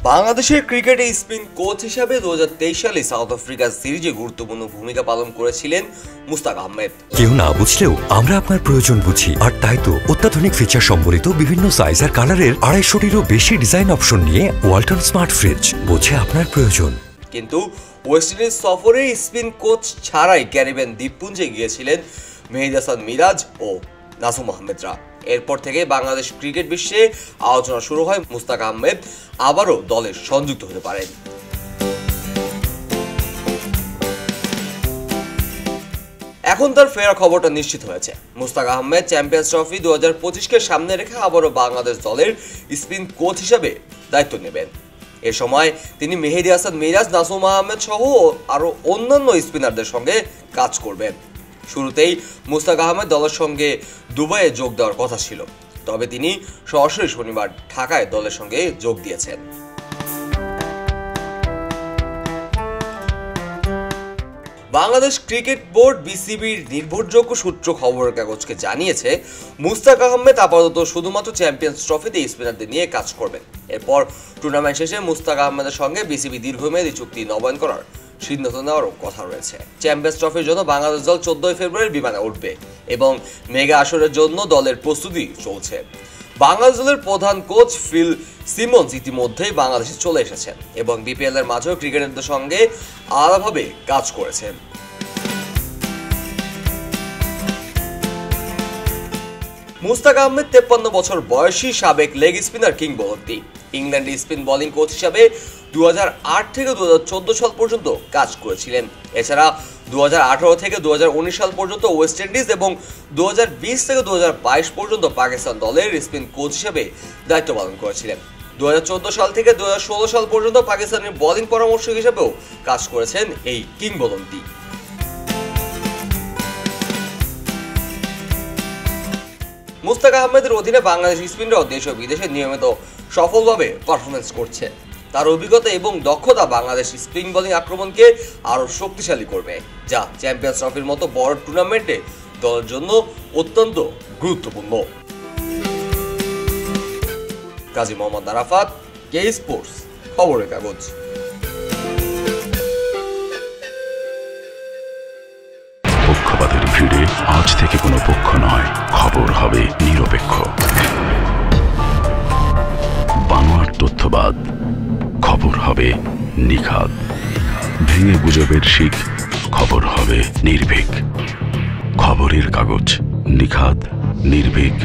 বাংলাদেশের ক্রিকেটে spin coach হিসাবে 2023 সালে সাউথ আফ্রিকার সিরিজে গুরুত্বপূর্ণ ভূমিকা পালন করেছিলেন মুস্তাক আহমেদ। কেউ না বুঝলেও আমরা আপনার প্রয়োজন বুঝি, আর তাই তো অত্যাধুনিক ফিচার সম্বলিত বিভিন্ন সাইজ আর কালারের 250-টিরও বেশি ডিজাইন অপশন নিয়ে ওয়ালটন স্মার্ট ফ্রিজ বোঝে আপনার প্রয়োজন। কিন্তু ওয়েস্ট ইন্ডিজ সফরে স্পিন কোচ ছাড়াই ক্যারিবিয়ান দ্বীপপুঞ্জে গিয়েছিলেন মেহেদী হাসান মিরাজ ও নাসুম আহমেদরা। এরপর থেকে বাংলাদেশ ক্রিকেট বিশ্বে আলোচনা শুরু হয় মুস্তাক আহমেদ আবারও দলে সংযুক্ত হতে পারেন। এখন তার ফেরার খবরটা নিশ্চিত হয়েছে। মুস্তাক আহমেদ চ্যাম্পিয়ন্স ট্রফি 2025-কে সামনে রেখে আবারও বাংলাদেশ দলের স্পিন কোচ হিসেবে দায়িত্ব নেবেন। এ সময় তিনি মেহেদী হাসান মিরাজ, নাসুম আহমেদ সহ আরও অন্যান্য স্পিনারদের সঙ্গে কাজ করবেন। শুরুতেই মুস্তাক আহমেদ দলের সঙ্গে দুবাইয়ে যোগ দেওয়ার কথা ছিল, তবে তিনি সরাসরি শনিবার ঢাকায় দলের সঙ্গে যোগ দিয়েছেন। বাংলাদেশ ক্রিকেট বোর্ড বিসিবির নির্ভরযোগ্য সূত্র খবরের কাগজকে জানিয়েছে, মুস্তাক আহমেদ আপাতত শুধুমাত্র চ্যাম্পিয়ন্স ট্রফিতে স্পিনারদের নিয়ে কাজ করবেন। এরপর টুর্নামেন্ট শেষে মুস্তাক আহমেদের সঙ্গে বিসিবি দীর্ঘমেয়াদী চুক্তি নবায়ন করার সিদ্ধান্ত নেওয়ারও কথা রয়েছে। চ্যাম্পিয়ন্স ট্রফির জন্য বাংলাদেশ দল 14 ফেব্রুয়ারি বিমানে উঠবে এবং মেগা আসরের জন্য দলের প্রস্তুতি চলছে। বাংলাদেশ দলের প্রধান কোচ ফিল সিমন্স ইতিমধ্যেই বাংলাদেশে চলে এসেছেন এবং বিপিএল এর মাঝেও ক্রিকেটারদের সঙ্গে আলাদাভাবে কাজ করেছেন। মুস্তাক আহমেদ 53 বছর বয়সী সাবেক লেগ স্পিনার কিংবদন্তি। ইংল্যান্ডে স্পিন বোলিং কোচ হিসাবে 2008 থেকে 2014 সাল পর্যন্ত কাজ করেছিলেন। এছাড়া 2018 থেকে 2019 সাল পর্যন্ত ওয়েস্ট ইন্ডিজ এবং 2020 থেকে 2022 পর্যন্ত পাকিস্তান দলের স্পিন কোচ হিসেবে দায়িত্ব পালন করেছিলেন। 2014 সাল থেকে 2016 সাল পর্যন্ত পাকিস্তানের বোলিং পরামর্শক হিসেবেও কাজ করেছেন এই কিংবদন্তি। মুস্তাক আহমেদের অধীনে বাংলাদেশ স্পিনাররাও দেশ ও বিদেশে নিয়মিত সফলভাবে পারফরমেন্স করছে। তার অভিজ্ঞতা এবং দক্ষতা বাংলাদেশ স্পিন বোলিং আক্রমণকে আরও শক্তিশালী করবে, যা চ্যাম্পিয়ন্স ট্রফির মতো বড় টুর্নামেন্টে দলের জন্য অত্যন্ত গুরুত্বপূর্ণ। কাজী মোহাম্মদ আরাফাত, কে স্পোর্টস, খবরের কাগজ। পক্ষপাতের ভিড়ে আজ থেকে কোনো পক্ষ নয়, খবর হবে নিরপেক্ষ। বানোয়ার তথ্যবাদ, খবর হবে নিখাদ। ভেঙে গুজবের শিখ, খবর হবে নির্ভীক। খবরের কাগজ, নিখাদ, নির্ভীক,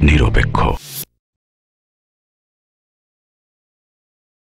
নিরপেক্ষ।